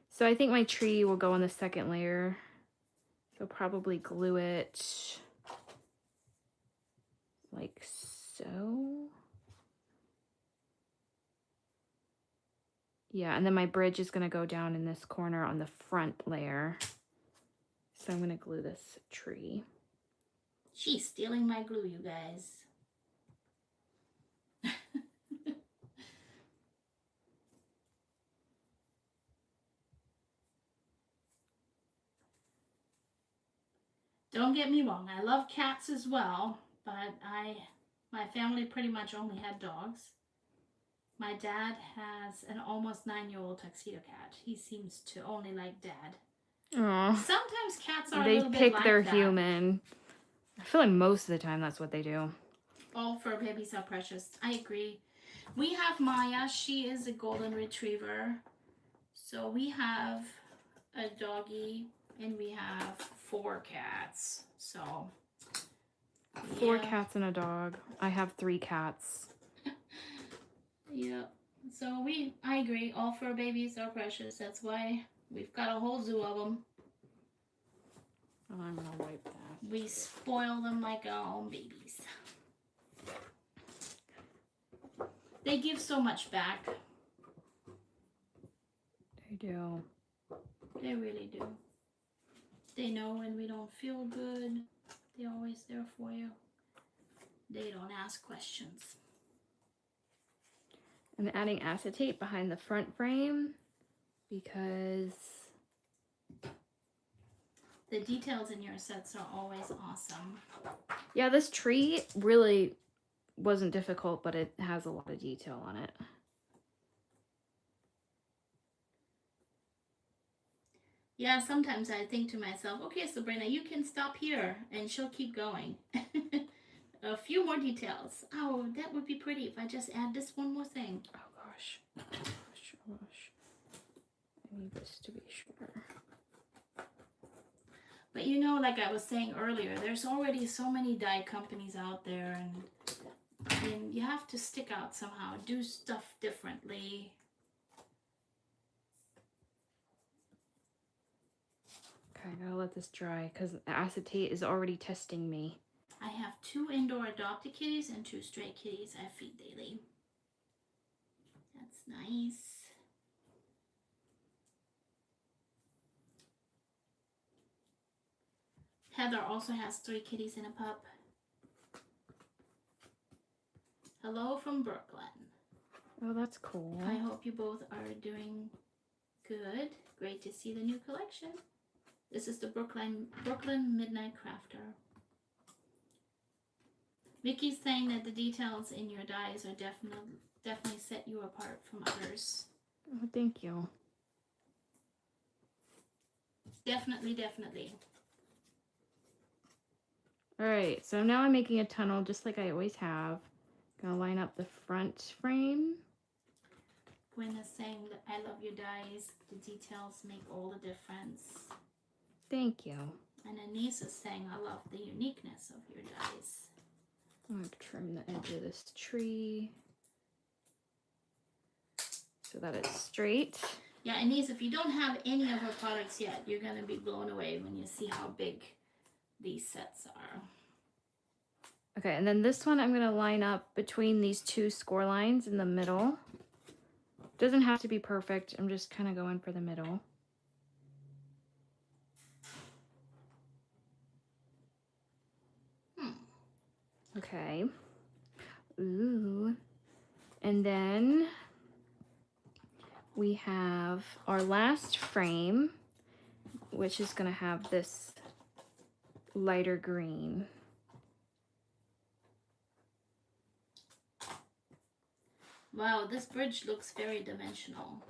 So I think my tree will go on the second layer. So probably glue it like so. Yeah, and then my bridge is gonna go down in this corner on the front layer. So I'm gonna glue this tree. She's stealing my glue, you guys. Don't get me wrong, I love cats as well, but my family pretty much only had dogs. My dad has an almost 9-year-old tuxedo cat. He seems to only like dad. Oh, sometimes cats are a they little bit pick like their that. human. I feel like most of the time that's what they do. All fur babies are precious. I agree. We have Maya. She is a golden retriever. So we have a doggy and we have 4 cats. So 4 yeah. cats and a dog. I have 3 cats. Yeah. So I agree. All fur babies are precious. That's why we've got a whole zoo of them. Oh, I'm gonna wipe that. We spoil them like our own babies. They give so much back. They do. They really do. They know when we don't feel good. They're always there for you. They don't ask questions. I'm adding acetate behind the front frame because the details in your sets are always awesome. Yeah, this tree really wasn't difficult, but it has a lot of detail on it. Yeah, sometimes I think to myself, okay, Sabrina, you can stop here, and she'll keep going. A few more details. Oh, that would be pretty if I just add this one more thing. Oh gosh. Gosh. I need this to be shorter. But you know, like I was saying earlier, there's already so many dye companies out there, and you have to stick out somehow, do stuff differently. Okay, I gotta let this dry because the acetate is already testing me. I have 2 indoor adopted kitties and 2 stray kitties I feed daily. That's nice. Heather also has 3 kitties and a pup. Hello from Brooklyn. Oh, that's cool. I hope you both are doing good. Great to see the new collection. This is the Brooklyn Midnight Crafter. Vicky's saying that the details in your dyes are definitely set you apart from others. Oh, thank you. Definitely. All right, so now I'm making a tunnel just like I always have. Gonna line up the front frame. Gwen is saying that I love your dyes. The details make all the difference. Thank you. And Anise is saying I love the uniqueness of your dyes. I'm going to trim the edge of this tree so that it's straight. Yeah, Anise, if you don't have any of her products yet, you're going to be blown away when you see how big these sets are. Okay, and then this one I'm going to line up between these 2 score lines in the middle. Doesn't have to be perfect. I'm just kind of going for the middle. Okay. Ooh. And then we have our last frame, which is going to have this lighter green. Wow, this bridge looks very dimensional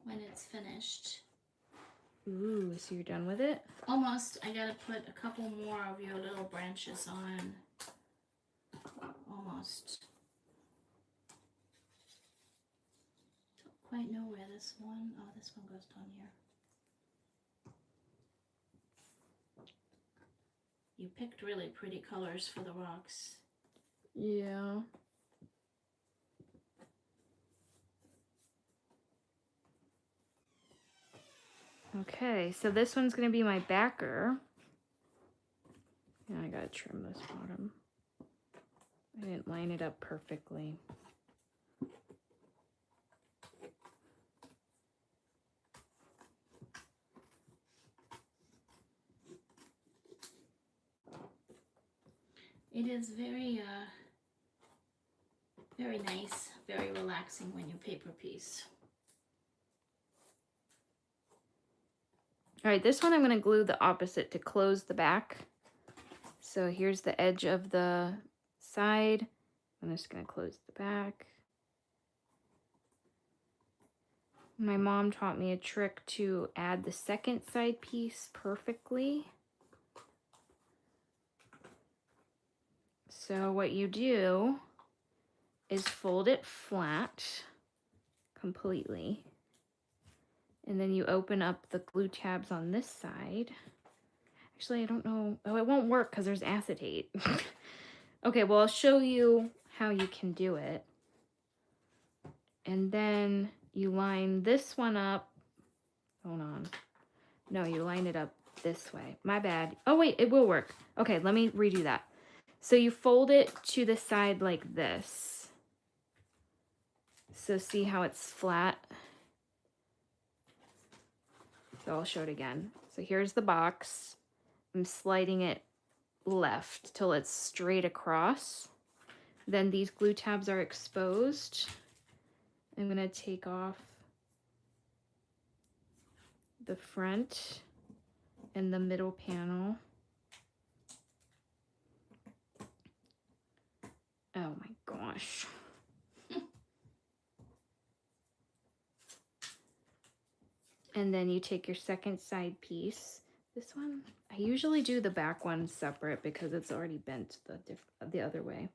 when it's finished. Ooh, so you're done with it? Almost. I gotta put a couple more of your little branches on. Almost. Don't quite know where this one. Oh, this one goes down here. You picked really pretty colors for the rocks. Yeah. Okay, so this one's going to be my backer. And I got to trim this bottom. I didn't line it up perfectly. It is very very nice, very relaxing when you paper piece. All right, this one I'm going to glue the opposite to close the back. So here's the edge of the side. I'm just going to close the back. My mom taught me a trick to add the second side piece perfectly. So what you do is fold it flat completely. And then you open up the glue tabs on this side. Actually, I don't know. Oh, it won't work because there's acetate. Okay, well, I'll show you how you can do it. And then you line this one up. Hold on. No, you line it up this way. My bad. Oh, wait, it will work. Okay, let me redo that. So you fold it to the side like this. So see how it's flat? So I'll show it again. So here's the box. I'm sliding it left till it's straight across. Then these glue tabs are exposed. I'm going to take off the front and the middle panel. Oh my gosh. And then you take your second side piece. This one, I usually do the back one separate because it's already bent the other way.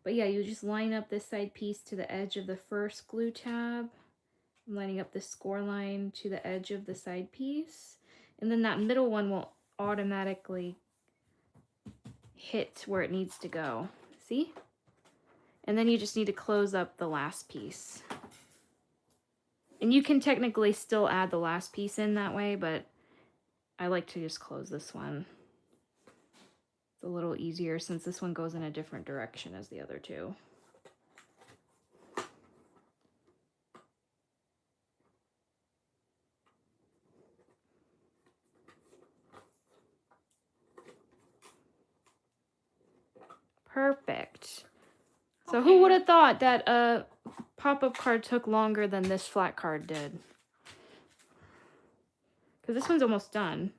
But yeah, you just line up this side piece to the edge of the first glue tab. I'm lining up the score line to the edge of the side piece. And then that middle one will automatically hit where it needs to go. See? And then you just need to close up the last piece. And you can technically still add the last piece in that way, but I like to just close this one. It's a little easier since this one goes in a different direction as the other two. Perfect. So Okay. who would have thought that a pop-up card took longer than this flat card did? Because this one's almost done.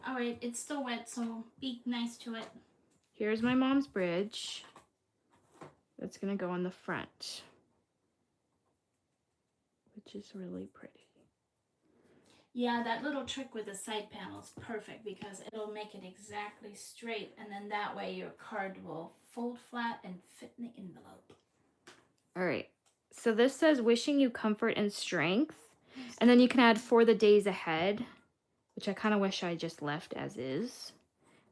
All right, it's still wet, so be nice to it. Here's my mom's bridge. That's going to go on the front, which is really pretty. Yeah, that little trick with the side panel is perfect because it'll make it exactly straight, and then that way your card will fold flat and fit in the envelope. All right. So this says wishing you comfort and strength. And then you can add for the days ahead, which I kind of wish I just left as is.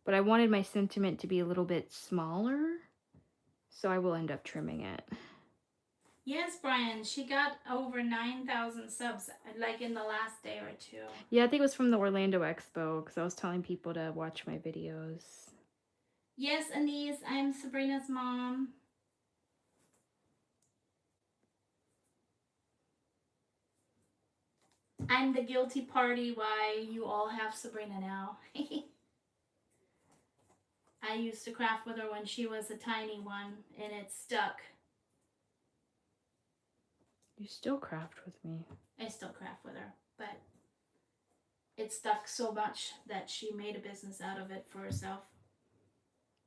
But I wanted my sentiment to be a little bit smaller, so I will end up trimming it. Yes, Brian, she got over 9,000 subs like in the last day or two. Yeah, I think it was from the Orlando Expo because I was telling people to watch my videos. Yes, Anise, I'm Sabrina's mom. I'm the guilty party why you all have Sabrina now. I used to craft with her when she was a tiny one, and it stuck. You still craft with me. I still craft with her, but it stuck so much that she made a business out of it for herself.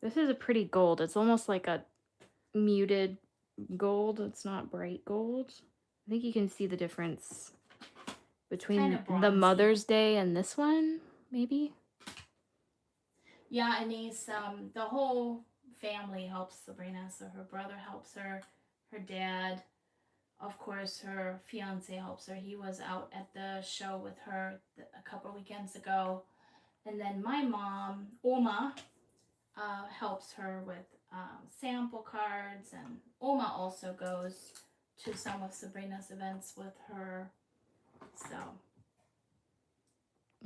This is a pretty gold. It's almost like a muted gold. It's not bright gold. I think you can see the difference between the Mother's Day and this one, maybe? Yeah, Anise, the whole family helps Sabrina. So her brother helps her, her dad, of course, her fiance helps her. He was out at the show with her a couple weekends ago. And then my mom, Oma, helps her with sample cards. And Oma also goes to some of Sabrina's events with her. So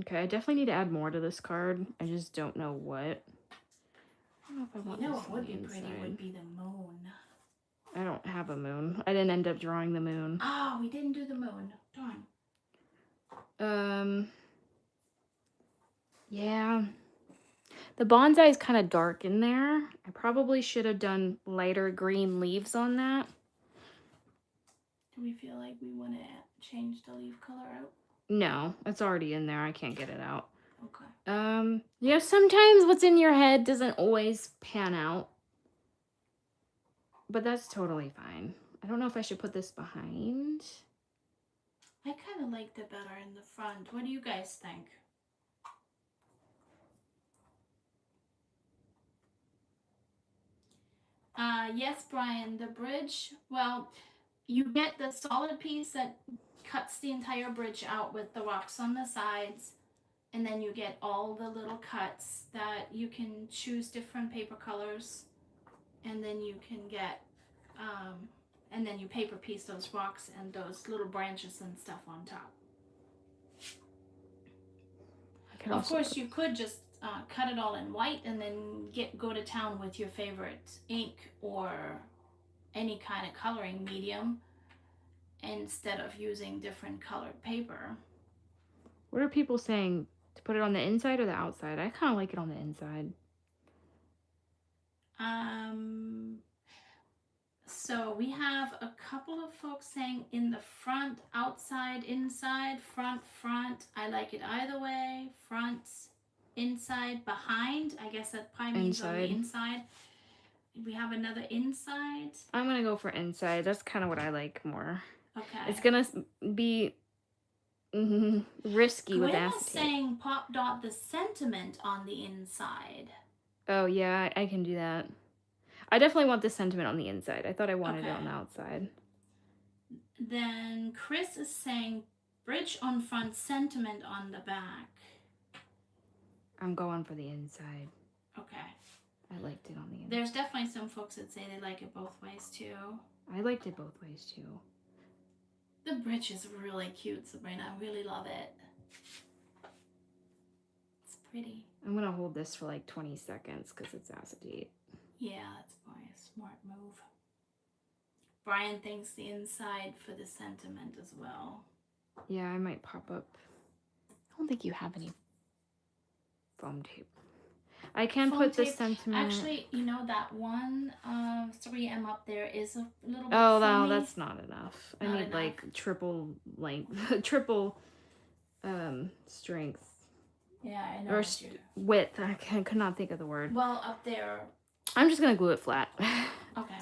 Okay, I definitely need to add more to this card. I just don't know what. I don't know if I want You know this what on would the be pretty inside. would be the moon. I don't have a moon. I didn't end up drawing the moon. Oh, we didn't do the moon. Darn. Yeah. The bonsai is kind of dark in there. I probably should have done lighter green leaves on that. Do we feel like we want to change the leaf color out? No, it's already in there. I can't get it out. Okay. You know, sometimes what's in your head doesn't always pan out. But that's totally fine. I don't know if I should put this behind. I kind of liked it better in the front. What do you guys think? Yes, Brian, the bridge, well, you get the solid piece that cuts the entire bridge out with the rocks on the sides, and then you get all the little cuts that you can choose different paper colors, and then you can get, and then you paper piece those rocks and those little branches and stuff on top. Of course, you could just cut it all in white and then go to town with your favorite ink or any kind of coloring medium instead of using different colored paper. What are people saying? To put it on the inside or the outside? I kind of like it on the inside. So we have a couple of folks saying in the front, outside, inside, front, front. I like it either way. Front, inside, behind. I guess that probably means on the inside. We have another inside. I'm going to go for inside. That's kind of what I like more. Okay. It's going to be risky with acetate. Gwen is saying pop dot the sentiment on the inside. Oh, yeah, I can do that. I definitely want the sentiment on the inside. I thought I wanted it on the outside. Then Chris is saying bridge on front, sentiment on the back. I'm going for the inside. Okay. I liked it on the inside. There's definitely some folks that say they like it both ways too. I liked it both ways too. The bridge is really cute, Sabrina. I really love it. It's pretty. I'm going to hold this for like 20 seconds because it's acetate. Yeah, that's probably a smart move. Brian thinks the inside for the sentiment as well. Yeah, I might pop up. I don't think you have any foam tape. I can put the sentiment. Actually, you know that one 3M up there is a little bit Oh, foamy. no, that's not enough. I need like triple length, triple strength. Yeah, I know. Or width. I could not think of the word. Well, up there. I'm just going to glue it flat. Okay.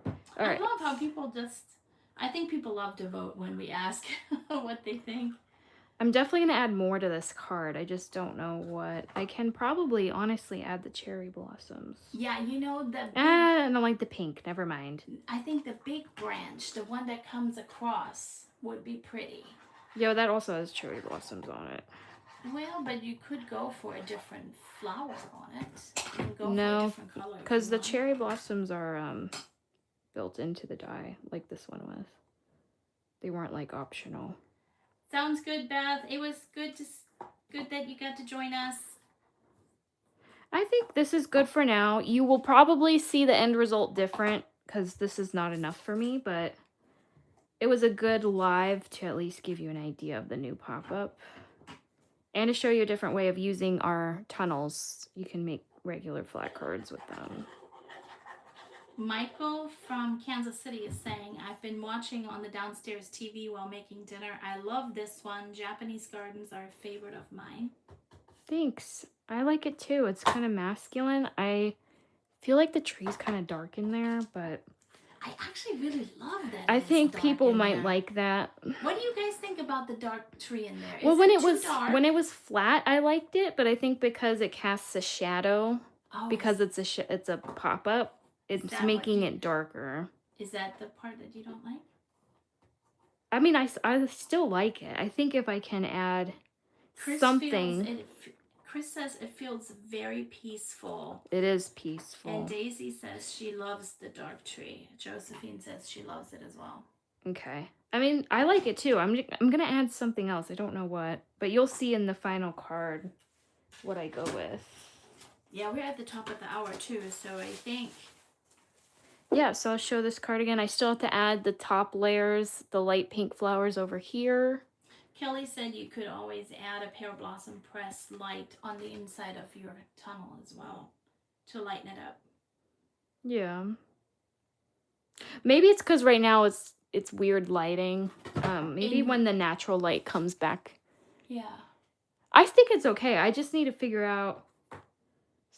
All right. I love how people I think people love to vote when we ask what they think. I'm definitely going to add more to this card. I just don't know what. I can probably honestly add the cherry blossoms. Yeah, you know I don't like the pink. Never mind. I think the big branch, the one that comes across, would be pretty. Yo, that also has cherry blossoms on it. Well, but you could go for a different flower on it. And go for a different color. Because the cherry blossoms are built into the die, like this one was. They weren't like optional. Sounds good, Beth. It was good that you got to join us. I think this is good for now. You will probably see the end result different because this is not enough for me, but it was a good live to at least give you an idea of the new pop-up. And to show you a different way of using our tunnels. You can make regular flat cards with them. Michael from Kansas City is saying, I've been watching on the downstairs TV while making dinner. I love this one. Japanese gardens are a favorite of mine. Thanks. I like it too. It's kind of masculine. I feel like the tree's kind of dark in there, but I actually really love that. I think people might like that. What do you guys think about the dark tree in there? Well, when it was flat, I liked it, but I think because it casts a shadow, because it's a pop-up, it's making it darker. Is that the part that you don't like? I mean, I still like it. I think if I can add something. Chris says it feels very peaceful. It is peaceful. And Daisy says she loves the dark tree. Josephine says she loves it as well. Okay. I mean, I like it too. I'm gonna add something else. I don't know what, but you'll see in the final card what I go with. Yeah, we're at the top of the hour too, so I think. Yeah, so I'll show this card again. I still have to add the top layers, the light pink flowers over here. Kelly said you could always add a pear blossom press light on the inside of your tunnel as well to lighten it up. Yeah. Maybe it's because right now it's weird lighting. Maybe when the natural light comes back. Yeah. I think it's okay. I just need to figure out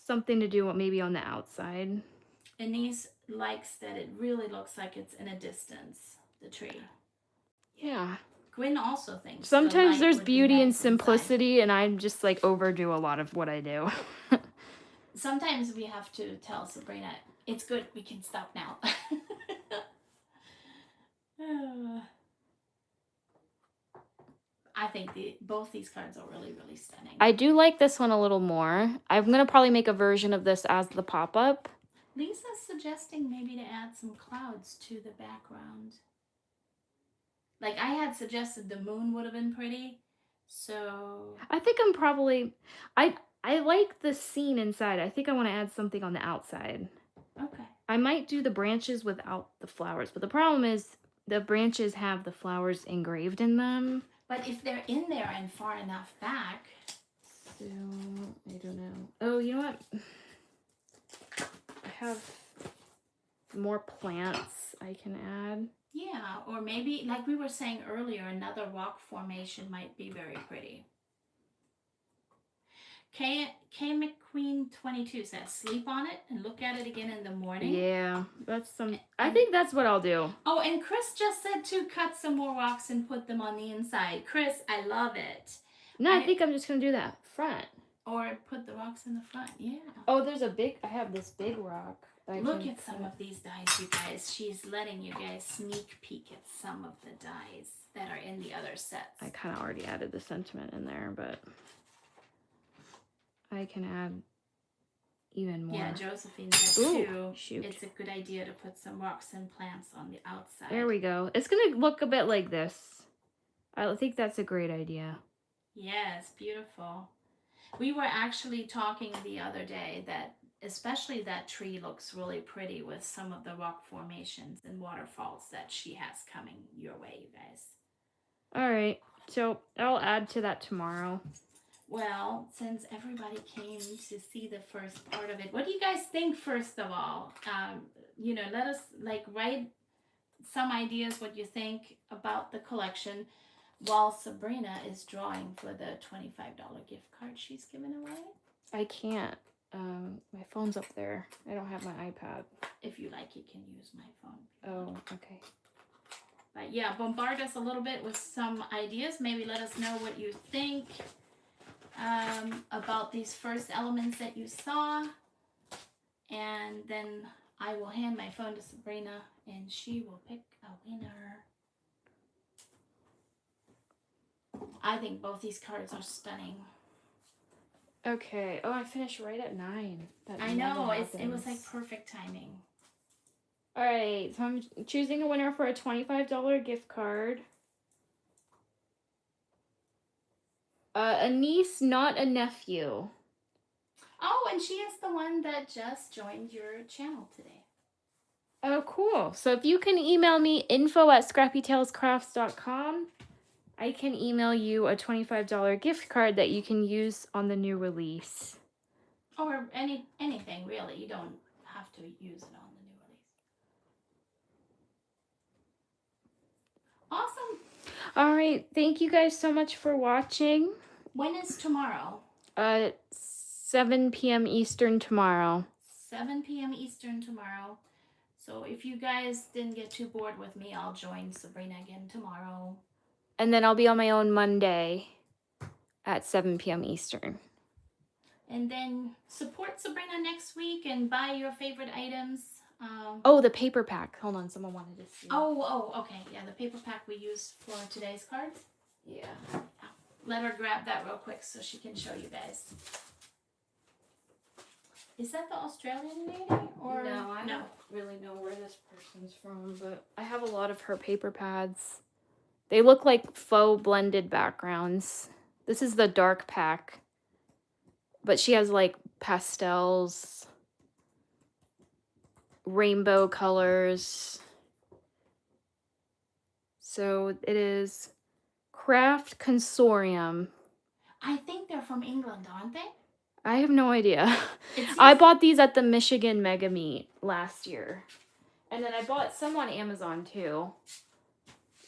something to do maybe on the outside. Anise likes that it really looks like it's in a distance, the tree. Yeah. Gwyn also thinks sometimes the there's light beauty would be in nice simplicity, and I'm just like overdo a lot of what I do. Sometimes we have to tell Sabrina, it's good, we can stop now. I think both these cards are really, really stunning. I do like this one a little more. I'm going to probably make a version of this as the pop-up. Lisa's suggesting maybe to add some clouds to the background. Like I had suggested the moon would have been pretty, so... I think I'm probably... I like the scene inside. I think I want to add something on the outside. Okay. I might do the branches without the flowers, but the problem is the branches have the flowers engraved in them. But if they're in there and far enough back... So, I don't know. Oh, you know what? I have more plants I can add. Yeah, or maybe, like we were saying earlier, another rock formation might be very pretty. K McQueen 22 says, sleep on it and look at it again in the morning. Yeah, that's some... I think that's what I'll do. Oh, and Chris just said to cut some more rocks and put them on the inside. Chris, I love it. No, I think I'm just going to do that front. Or put the rocks in the front, yeah. Oh, there's a big... I have this big rock. Look at some of these dies, you guys. She's letting you guys sneak peek at some of the dies that are in the other sets. I kind of already added the sentiment in there, but I can add even more. Yeah, Josephine said too, it's a good idea to put some rocks and plants on the outside. There we go. It's going to look a bit like this. I think that's a great idea. Yes, beautiful. We were actually talking the other day that especially that tree looks really pretty with some of the rock formations and waterfalls that she has coming your way, you guys. All right. So I'll add to that tomorrow. Well, since everybody came to see the first part of it, what do you guys think, first of all? You know, let us, like, write some ideas what you think about the collection while Sabrina is drawing for the $25 gift card she's giving away. I can't. My phone's up there. I don't have my iPad. If you like, you can use my phone. Oh, okay. But yeah, bombard us a little bit with some ideas. Maybe let us know what you think about these first elements that you saw. And then I will hand my phone to Sabrina and she will pick a winner. I think both these cards are stunning. Okay. Oh, I finished right at 9. I know. It was like perfect timing. All right. So I'm choosing a winner for a $25 gift card. A niece, not a nephew. Oh, and she is the one that just joined your channel today. Oh, cool. So if you can email me info@scrappytailscrafts.com, I can email you a $25 gift card that you can use on the new release. Or anything, really. You don't have to use it on the new release. Awesome. All right. Thank you guys so much for watching. When is tomorrow? 7 p.m. Eastern tomorrow. 7 p.m. Eastern tomorrow. So if you guys didn't get too bored with me, I'll join Sabrina again tomorrow. And then I'll be on my own Monday at 7 p.m. Eastern. And then support Sabrina next week and buy your favorite items. Oh, the paper pack. Hold on, someone wanted to see. Oh, okay. Yeah, the paper pack we used for today's cards. Yeah. Let her grab that real quick so she can show you guys. Is that the Australian lady? Or No, I don't really know where this person's from, but I have a lot of her paper pads. They look like faux blended backgrounds. This is the dark pack, but she has like pastels, rainbow colors. So it is Craft Consorium. I think they're from England, aren't they? I have no idea. It I seems bought these at the Michigan Mega Meet last year. And then I bought some on Amazon too.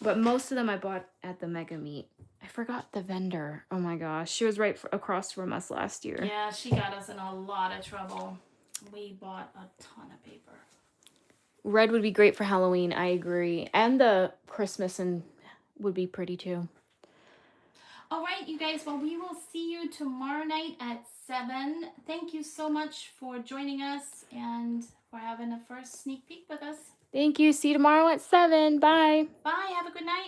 But most of them I bought at the Mega Meet. I forgot the vendor. Oh my gosh. She was right across from us last year. yeah, she got us in a lot of trouble. We bought a ton of paper. Red would be great for Halloween. I agree. And the Christmas and would be pretty too. All right, you guys. Well, we will see you tomorrow night at 7. Thank you so much for joining us and for having a first sneak peek with us. Thank you. See you tomorrow at 7. Bye. Bye. Have a good night.